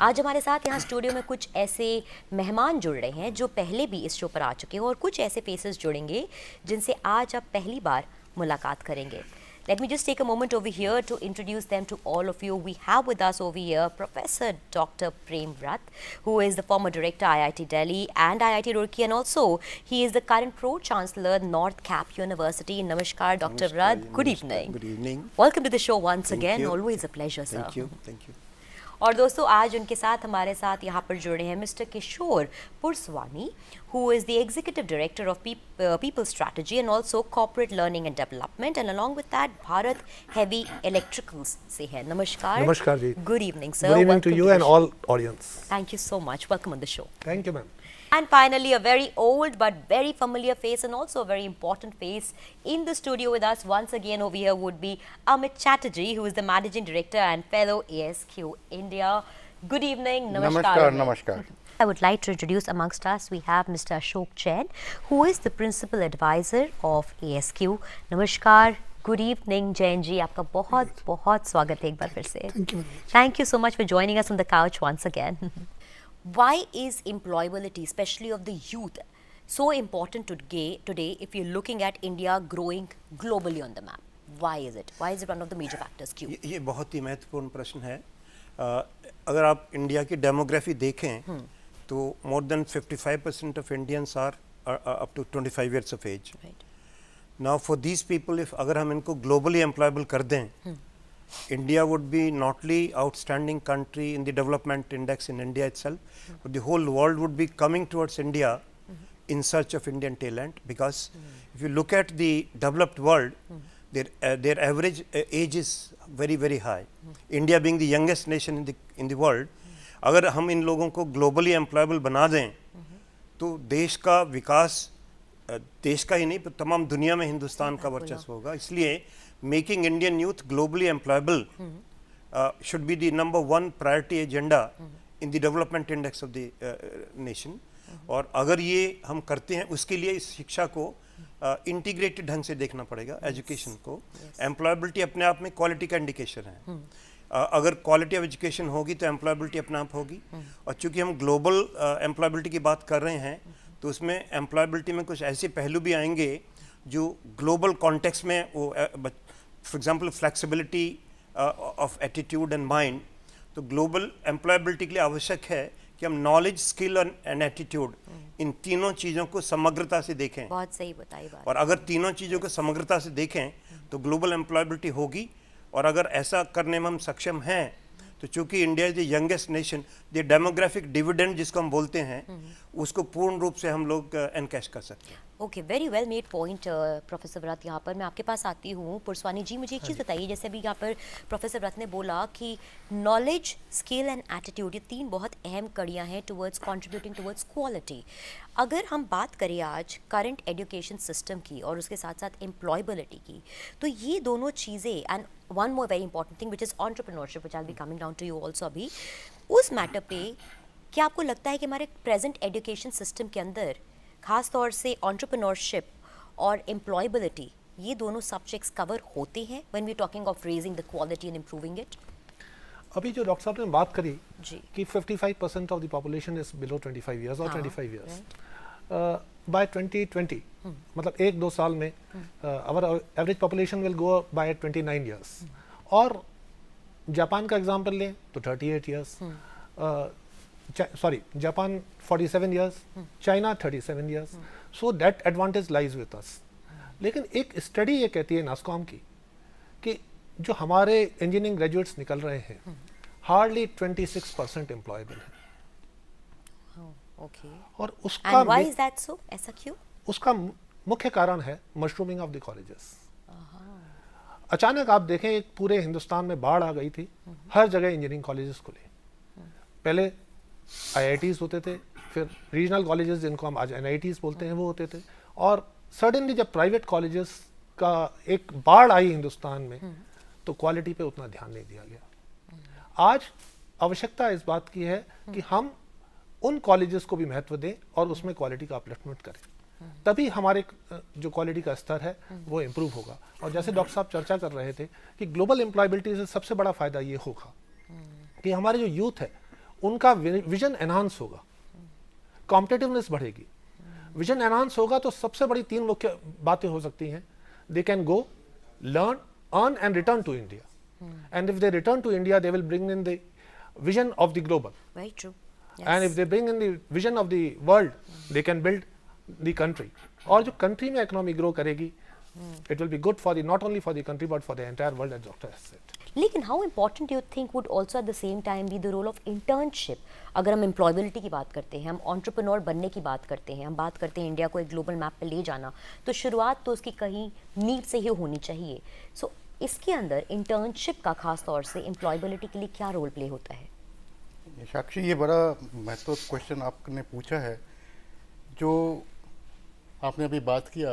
आज हमारे साथ यहाँ स्टूडियो में कुछ ऐसे मेहमान जुड़ रहे हैं जो पहले भी इस शो पर आ चुके हैं और कुछ ऐसे फेसेस जुड़ेंगे जिनसे आज आप पहली बार मुलाकात करेंगे. Let me just take a moment over here to introduce them to all of you. We have with us over here Professor Dr. Prem Vrat, who is the former director IIT Delhi and IIT Roorkee, and also he is the current Pro-Chancellor North Cap University. Namaskar, Dr. Vrat. Good evening. Good evening. Welcome to the show once Thank again. you. Always a pleasure, sir. Thank you. Thank you. और दोस्तों आज उनके साथ हमारे साथ यहाँ पर जुड़े हैं mister Kishore Purswani, who is the executive director of people strategy and also corporate learning and development, and along with that Bharat Heavy Electricals से है. नमस्कार. नमस्कार जी. Good evening, sir. Good evening to Welcome you the and show. all audience. Thank you so much. Welcome on the show. Thank you, ma'am. And finally, a very old but very familiar face and also a very important face in the studio with us once again over here would be Amit Chatterjee, who is the Managing Director and Fellow ASQ India. Good evening. Namaskar. Namaskar. Namaskar. I would like to introduce amongst us, we have Mr. Ashok Jain, who is the Principal Advisor of ASQ. Namaskar. Good evening, Jain ji. आपका बहुत बहुत स्वागत है एक बार फिर से. Thank you. Thank you so much for joining us on the couch once again. Why is employability, especially of the youth, so important today if you're looking at India growing globally on the map? Why is it? Why is it one of the major factors? क्यों? ये बहुत ही महत्वपूर्ण प्रश्न है. अगर आप India की demography देखें तो more than 55% of Indians are up to 25 years of age. Right. Now for these people, if अगर हम इनको globally employable कर दें, India would be not only outstanding country in the development index in India itself, but the whole world would be coming towards India in search of Indian talent, because if you look at the developed world, their average age is very very high. India being the youngest nation in the world, अगर हम इन लोगों को globally employable बना दें तो देश का विकास देश का ही नहीं पर तमाम दुनिया में हिंदुस्तान का वर्चस्व होगा. इसलिए making Indian youth globally employable should be the number one priority agenda in the development index of the nation. और अगर ये हम करते हैं उसके लिए इस शिक्षा को इंटीग्रेटेड ढंग से देखना पड़ेगा. एजुकेशन को एम्प्लॉयबिलिटी अपने आप में क्वालिटी का इंडिकेशन है. अगर क्वालिटी ऑफ एजुकेशन होगी तो एम्प्लॉयबिलिटी अपने आप होगी. और चूंकि हम ग्लोबल एम्प्लॉयबिलिटी की बात कर रहे हैं तो उसमें एम्प्लॉयबिलिटी में कुछ ऐसे पहलू भी आएंगे जो ग्लोबल कॉन्टेक्स्ट में वो for example flexibility of attitude and mind. तो ग्लोबल एम्प्लॉयबिलिटी के लिए आवश्यक है कि हम knowledge, skill and attitude in तीनों चीज़ों को समग्रता से देखें. बहुत सही बताई बात. और अगर तीनों चीज़ों को समग्रता से देखें तो ग्लोबल एम्प्लॉयबिलिटी होगी. और अगर ऐसा करने में हम सक्षम हैं तो चूंकि India is the youngest nation, the demographic dividend जिसको हम बोलते हैं उसको पूर्ण रूप से हम लोग एनकैश कर सकते हैं. Okay, very well made point professor व्रत. यहाँ पर मैं आपके पास आती हूँ. पुरस्वानी जी, मुझे एक चीज़ बताइए, जैसे अभी यहाँ पर प्रोफेसर व्रत ने बोला कि नॉलेज, स्किल एंड एटीट्यूड, ये तीन बहुत अहम कड़ियाँ हैं टुवर्ड्स कंट्रीब्यूटिंग टुवर्ड्स क्वालिटी. अगर हम बात करें आज करंट एजुकेशन सिस्टम की और उसके साथ साथ एम्प्लॉयबिलिटी की, तो ये दोनों चीज़ें, and one more very important thing which is entrepreneurship, which I will be coming down to you also अभी, उस मैटर पे क्या आपको लगता है कि हमारे प्रेजेंट एजुकेशन सिस्टम के अंदर खास तौर से एंटरप्रेन्योरशिप और एम्प्लॉयबिलिटी, ये दोनों सब्जेक्ट्स कवर होते हैं when we talking of raising the quality and improving it? अभी जो डॉक्टर साहब ने बात करी जी कि 55% of the population is below 25 years और 25 इयर्स बाय 2020, मतलब 1-2 साल में our average population will go by 29 years. और जापान का एग्जांपल लें तो 38 years, sorry, Japan 47 years, China 37 years. So that advantage lies with us. लेकिन एक स्टडी ये कहती है नास्कॉम की कि जो हमारे इंजीनियरिंग ग्रेजुएट्स निकल रहे हैं हार्डली 26% एम्प्लॉयबल है. ओके, और उसका and why is that so? ऐसा क्यों? उसका मुख्य कारण है मशरूमिंग ऑफ द कॉलेजेस. अचानक आप देखें एक पूरे हिंदुस्तान में बाढ़ आ गई थी, हर जगह इंजीनियरिंग कॉलेजेस खुले. पहले IITs होते थे, फिर रीजनल कॉलेजेस जिनको हम आज NITs बोलते हैं वो होते थे. और सडनली जब प्राइवेट कॉलेजेस का एक बाढ़ आई हिंदुस्तान में तो क्वालिटी पे उतना ध्यान नहीं दिया गया. आज आवश्यकता इस बात की है कि हम उन कॉलेजेस को भी महत्व दें और उसमें क्वालिटी का अपलिफ्टमेंट करें, तभी हमारे जो क्वालिटी का स्तर है वो इम्प्रूव होगा. और जैसे डॉक्टर साहब चर्चा कर रहे थे कि ग्लोबल एम्प्लॉयबिलिटी से सबसे बड़ा फायदा ये होगा कि हमारे जो यूथ है उनका विजन एनहांस होगा, कॉम्पिटिटिवनेस बढ़ेगी। विजन एनहांस होगा तो सबसे बड़ी 3 मुख्य बातें हो सकती हैं। They can go, learn, earn and return to India, and if they return to India they will bring in the vision of the global. Very true. And if they bring in the vision of the world, they can build the country. और जो country में economy grow करेगी, it will be good for the not only for the country but for the entire world, as Dr. has said. लेकिन how important do you think would also at the same time be the role of internship? अगर हम employability की बात करते हैं, हम entrepreneur बनने की बात करते हैं, हम बात करते हैं इंडिया को एक global map पे ले जाना, तो शुरुआत तो उसकी कहीं नीड से ही होनी चाहिए। So इसके अंदर इंटर्नशिप का खास तौर से एम्प्लॉयबिलिटी के लिए क्या रोल प्ले होता है? साक्षी, ये बड़ा महत्वपूर्ण क्वेश्चन आपने पूछा है। जो आपने अभी बात किया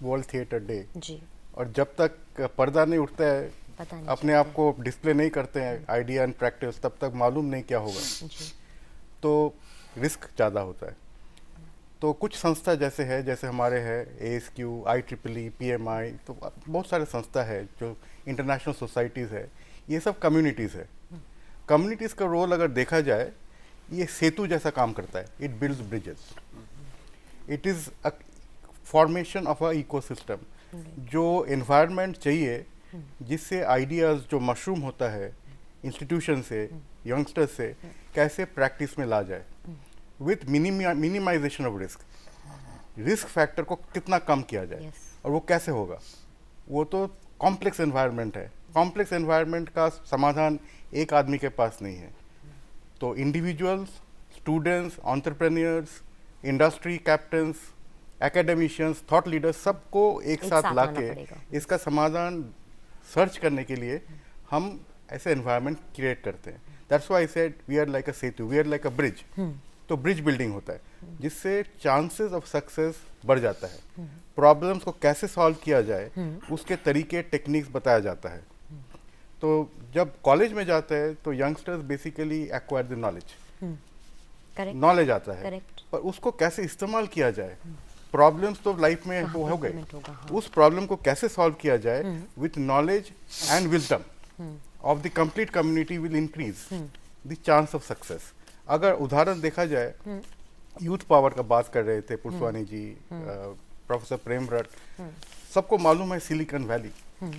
वर्ल्ड थिएटर डे, जी, और जब तक पर्दा नहीं उठता है, पता नहीं अपने आप को डिस्प्ले नहीं करते हैं आइडिया एंड प्रैक्टिस, तब तक मालूम नहीं क्या होगा, जी, तो रिस्क ज़्यादा होता है। तो कुछ संस्था जैसे है, जैसे हमारे है ASQ, IEEE, PMI, तो बहुत सारे संस्था है जो इंटरनेशनल सोसाइटीज़ है, ये सब कम्युनिटीज़ है। कम्युनिटीज़ का रोल अगर देखा जाए, ये सेतु जैसा काम करता है। It builds bridges, it is a formation of a ecosystem. जो एनवायरनमेंट चाहिए जिससे आइडियाज़ जो मशरूम होता है इंस्टीट्यूशन से, यंगस्टर्स से, कैसे प्रैक्टिस में ला जाए with minimization of risk. Risk factor को कितना कम किया जाए, Yes. और वो कैसे होगा? वो तो कॉम्प्लेक्स एनवायरनमेंट है। कॉम्प्लेक्स एनवायरनमेंट का समाधान एक आदमी के पास नहीं है। तो individuals, students, entrepreneurs, industry captains, academicians, thought leaders, सबको एक साथ आना लाके पड़ेगा। इसका समाधान सर्च करने के लिए हम ऐसे एनवायरनमेंट क्रिएट करते हैं। That's why I said we are like a setu, we are like a bridge. तो ब्रिज बिल्डिंग होता है जिससे चांसेस ऑफ सक्सेस बढ़ जाता है। प्रॉब्लम्स को कैसे सॉल्व किया जाए उसके तरीके, टेक्निक्स बताया जाता है। तो जब कॉलेज में जाते हैं तो youngsters basically acquire the knowledge, correct, knowledge आता है, करेक्ट, पर उसको कैसे इस्तेमाल किया जाए। प्रॉब्लम्स तो लाइफ में कहाँ वो हो गए, implement होगा, हाँ। उस प्रॉब्लम को कैसे सॉल्व किया जाए with knowledge and wisdom of the complete community will increase the chance of success. अगर उदाहरण देखा जाए, यूथ पावर का बात कर रहे थे पुरस्वानी जी, प्रोफेसर प्रेमरट, सबको मालूम है सिलिकॉन वैली।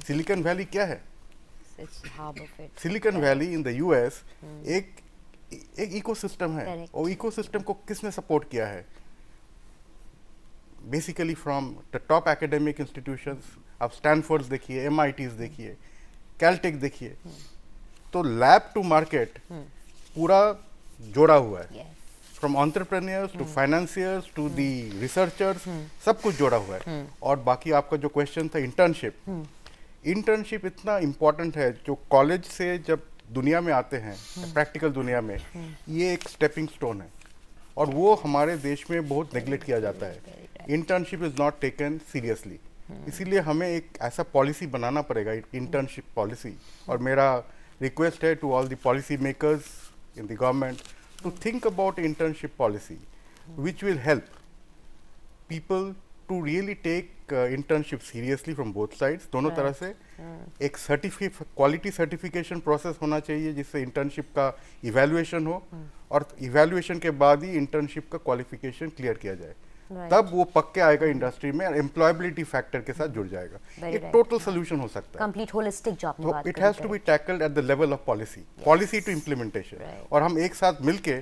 सिलिकॉन वैली क्या है? It's half of it. Silicon valley in the US एक इकोसिस्टम है। Correct. और इकोसिस्टम को किसने सपोर्ट किया है? Basically from the top academic institutions. आप स्टैनफोर्ड देखिए, MITs देखिए, कैलटेक देखिए, तो लैब टू मार्केट पूरा जोड़ा हुआ है। Yes. From entrepreneurs to financiers to the researchers, सब कुछ जोड़ा हुआ है। और बाकी आपका जो क्वेश्चन था इंटर्नशिप, इंटर्नशिप इतना इम्पोर्टेंट है। जो कॉलेज से जब दुनिया में आते हैं, प्रैक्टिकल दुनिया में, ये एक स्टेपिंग स्टोन है, और वो हमारे देश में बहुत नेग्लेक्ट किया जाता है। Internship is not taken seriously. इसीलिए हमें एक ऐसा पॉलिसी बनाना पड़ेगा, इंटर्नशिप पॉलिसी। और मेरा रिक्वेस्ट है to all the policy makers in the government to think about internship policy which will help people to really take internship seriously from both sides, दोनों तरह से। एक क्वालिटी सर्टिफिकेशन प्रोसेस होना चाहिए जिससे इंटर्नशिप का इवैल्यूएशन हो, और इवैल्यूएशन के बाद ही इंटर्नशिप का क्वालिफिकेशन क्लियर किया जाए। Right. तब वो पक्के आएगा इंडस्ट्री में, एम्प्लॉयबिलिटी फैक्टर के साथ जुड़ जाएगा। Very एक right. टोटल सोल्यूशन हो सकता है। कंप्लीट होलिस्टिक जो आपने बात इट करी, has to be correct. Tackled at the level of policy to implementation. Right. और हम एक साथ मिलके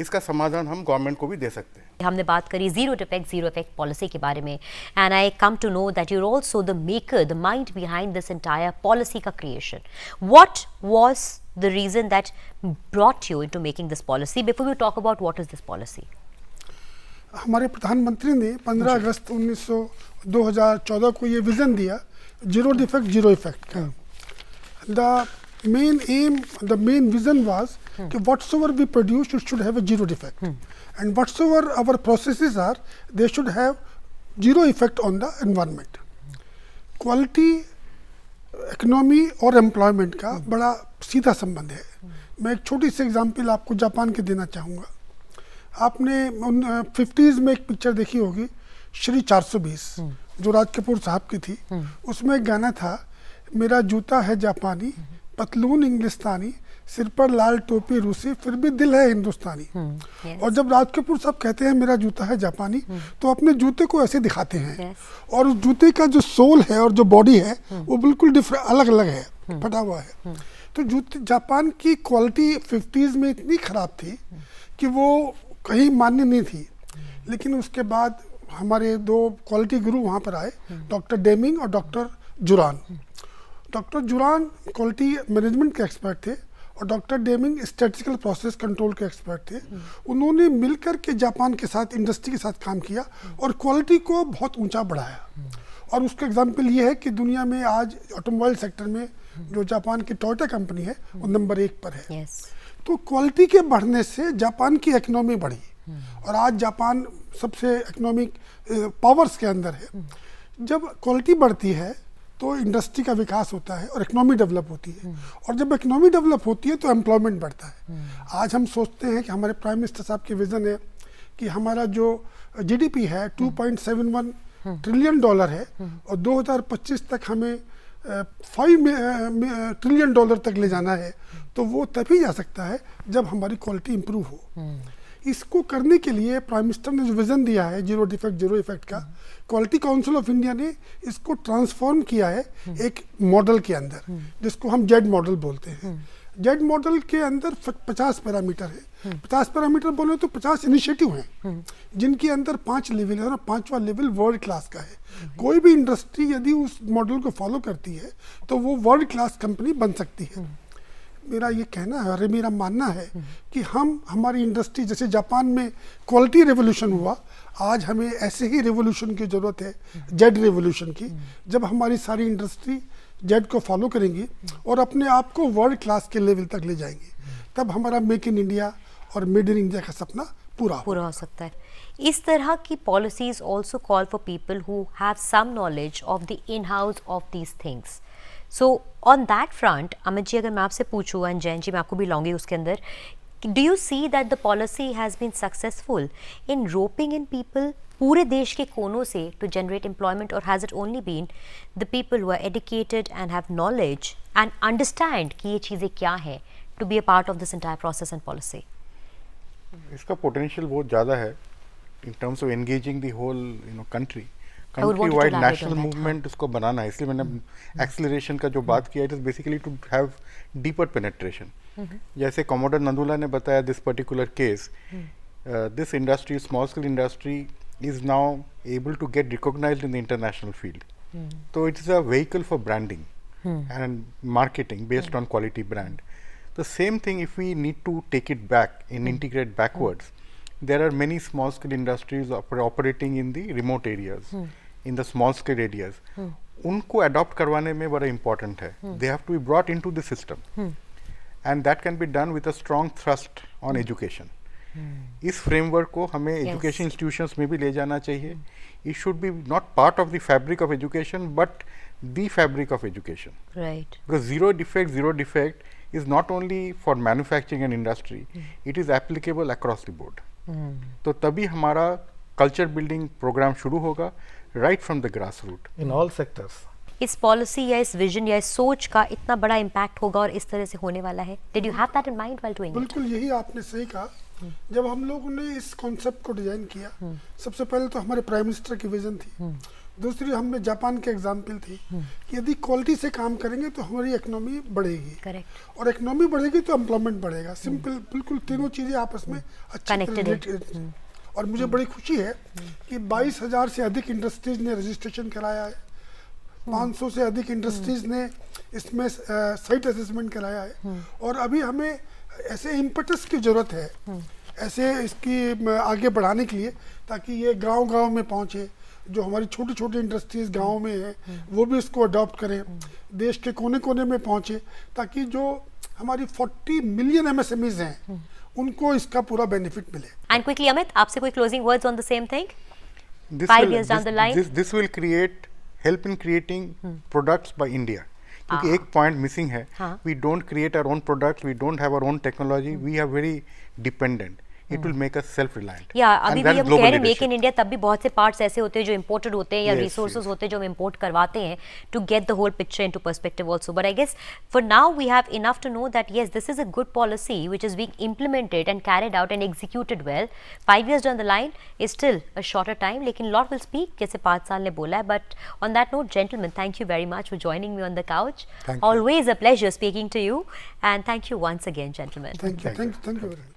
इसका समाधान हम गवर्नमेंट को भी दे सकते हैं। हमने बात करी जीरो इफेक्ट पॉलिसी के बारे में, and I come to know that you are also the maker, the mind behind this entire policy का creation. What was the reason that brought you into making this policy? Before we talk about what is this policy, हमारे प्रधानमंत्री ने 15 अगस्त 2014 को ये vision दिया, zero defect zero effect का। The main aim, the main vision was कि whatsoever we produce it should have a zero defect, and whatsoever our processes are they should have zero effect on the environment. Quality, economy और employment का बड़ा सीधा संबंध है। मैं एक छोटी सी एग्जांपल आपको जापान की देना चाहूँगा। आपने 50s में एक पिक्चर देखी होगी, श्री 420, जो राज कपूर साहब की थी। उसमें एक गाना था, मेरा जूता है जापानी, पतलून इंग्लिस्तानी, सिर पर लाल टोपी रूसी, फिर भी दिल है हिंदुस्तानी। yes. और जब राज कपूर साहब कहते हैं मेरा जूता है जापानी, तो अपने जूते को ऐसे दिखाते हैं। Yes. और उस जूते का जो सोल है और जो बॉडी है वो बिल्कुल डिफरेंट, अलग अलग है, फटा हुआ है। तो जूते जापान की क्वालिटी 50s में इतनी ख़राब थी कि वो कहीं मान्य नहीं थी। लेकिन उसके बाद हमारे 2 क्वालिटी गुरु वहाँ पर आए, डॉक्टर डेमिंग और डॉक्टर जुरान। डॉक्टर जुरान क्वालिटी मैनेजमेंट के एक्सपर्ट थे और doctor Deming statistical process control के एक्सपर्ट थे। उन्होंने मिलकर के जापान के साथ, इंडस्ट्री के साथ काम किया और क्वालिटी को बहुत ऊंचा बढ़ाया। और उसका एग्जांपल ये है कि दुनिया में आज ऑटोमोबाइल सेक्टर में जो जापान की टोयोटा कंपनी है वो नंबर 1 पर है। yes. तो क्वालिटी के बढ़ने से जापान की इकोनॉमी बढ़ी और आज जापान सबसे इकोनॉमिक पावर्स के अंदर है। जब क्वालिटी बढ़ती है तो इंडस्ट्री का विकास होता है और इकोनॉमी डेवलप होती है, और जब इकोनॉमी डेवलप होती है तो एम्प्लॉयमेंट बढ़ता है। आज हम सोचते हैं कि हमारे प्राइम मिनिस्टर साहब की विज़न है कि हमारा जो जीडीपी है 2.71 ट्रिलियन डॉलर है और 2025 तक हमें 5 ट्रिलियन डॉलर तक ले जाना है। तो वो तभी जा सकता है जब हमारी क्वालिटी इंप्रूव हो। इसको करने के लिए प्राइम मिनिस्टर ने जो विज़न दिया है जीरो डिफेक्ट जीरो इफेक्ट का, क्वालिटी काउंसिल ऑफ इंडिया ने इसको ट्रांसफॉर्म किया है एक मॉडल के अंदर, जिसको हम जेड मॉडल बोलते हैं। जेड मॉडल के अंदर 50 पैरामीटर है। 50 पैरामीटर बोले तो 50 इनिशिएटिव हैं जिनके अंदर 5 लेवल है और 5वां लेवल वर्ल्ड क्लास का है। कोई भी इंडस्ट्री यदि उस मॉडल को फॉलो करती है तो वो वर्ल्ड क्लास कंपनी बन सकती है। मेरा ये कहना है और मेरा मानना है कि हमारी इंडस्ट्री, जैसे जापान में क्वालिटी रेवोल्यूशन हुआ, आज हमें ऐसे ही रेवोल्यूशन की ज़रूरत है, जेड रेवोल्यूशन की। जब हमारी सारी इंडस्ट्री जेड को फॉलो करेंगी और अपने आप को वर्ल्ड क्लास के लेवल तक ले जाएंगी, तब हमारा मेक इन इंडिया और मेड इन इंडिया का सपना पूरा हो सकता है। इस तरह की policies also call for people who have some knowledge of the in house of these things. So on that front, Amit ji, अगर मैं आपसे पूछूँ, एंड जैन जी मैं आपको भी लाऊंगी उसके अंदर, do you see that the policy has been successful in roping in people पूरे देश के कोनों से टू जनरेट एम्प्लॉयमेंट, और has it only been the people who are educated and have knowledge and understand कि ये चीज़ें क्या है to be a part of this entire process and policy? इसका पोटेंशियल बहुत ज़्यादा है in terms of engaging the whole country I would want to wide elaborate national on that, movement इसको बनाना है। इसलिए मैंने एक्सेलरेशन का जो बात किया, it is basically to have deeper penetration. जैसे कमोडर नंदुला ने बताया, this particular case, this industry, small scale industry is now able to get recognized in the international field. So it is a vehicle for branding and marketing based on quality brand. The same thing, if we need to take it back and integrate backwards, there are many small scale industries operating in the remote areas, in the small scale areas. उनको adopt करवाने में बड़ा important है. They have to be brought into the system, and that can be done with a strong thrust on education. इस framework को हमें education institutions में भी ले जाना चाहिए. It should be not part of the fabric of education but the fabric of education, right? Because zero defect is not only for manufacturing and industry, it is applicable across the board. तो तभी हमारा culture building program शुरू होगा right from the grass root in all sectors. इस policy या इस vision या इस सोच का इतना बड़ा इम्पैक्ट होगा और इस तरह से होने वाला है. Did you have that in mind while doing it? बिल्कुल, यही आपने सही कहा. जब हम लोगों ने इस कॉन्सेप्ट को डिजाइन किया, सबसे पहले तो हमारे प्राइम मिनिस्टर की विजन थी. दूसरी हमने जापान के एग्जाम्पल थी कि यदि क्वालिटी से काम करेंगे तो हमारी इकोनॉमी बढ़ेगी. करेक्ट. और इकोनॉमी बढ़ेगी तो एम्प्लॉयमेंट बढ़ेगा. सिंपल, बिल्कुल तीनों चीज़ें आपस में अच्छी Connected है. और मुझे बड़ी खुशी है कि 22,000 से अधिक इंडस्ट्रीज ने रजिस्ट्रेशन कराया है. 500 से अधिक इंडस्ट्रीज ने इसमें साइट असेसमेंट कराया है. और अभी हमें ऐसे इम्पटस की ज़रूरत है, ऐसे इसकी आगे बढ़ाने के लिए, ताकि ये गांव-गांव में पहुंचे. जो हमारी छोटी छोटी इंडस्ट्रीज गांव में हैं वो भी इसको अडॉप्ट करें, देश के कोने-कोने में पहुंचे, ताकि जो हमारी 40 मिलियन MSMEs हैं उनको इसका पूरा बेनिफिट मिले. एंड क्विकली अमित, आपसे कोई closing words on the same thing? This 5 will- years down the line? this will create help in creating products by India. क्योंकि एक पॉइंट मिसिंग है. हाँ. We don't create our own products, we don't have our own technology, we are very dependent. it will make us self-reliant. या अभी And भी that is हम global कह रहे हैं मेक leadership. इन इंडिया, तब भी बहुत से पार्ट्स ऐसे होते हैं जो इम्पोर्टेड होते हैं या Yes, रिसोर्सेज yes. होते हैं जो हम इम्पोर्ट करवाते हैं to get the whole picture into perspective also. But I guess for now we have enough to know that yes this is a good policy which is being implemented and carried out and executed well. 5 years down the line is still a shorter time, लेकिन lot will speak जैसे 5 साल ने बोला है. But on that note, gentlemen, thank you very much for joining me on the couch. Thank you. Always a pleasure speaking to you, and thank you once again, gentlemen. Thank you very much.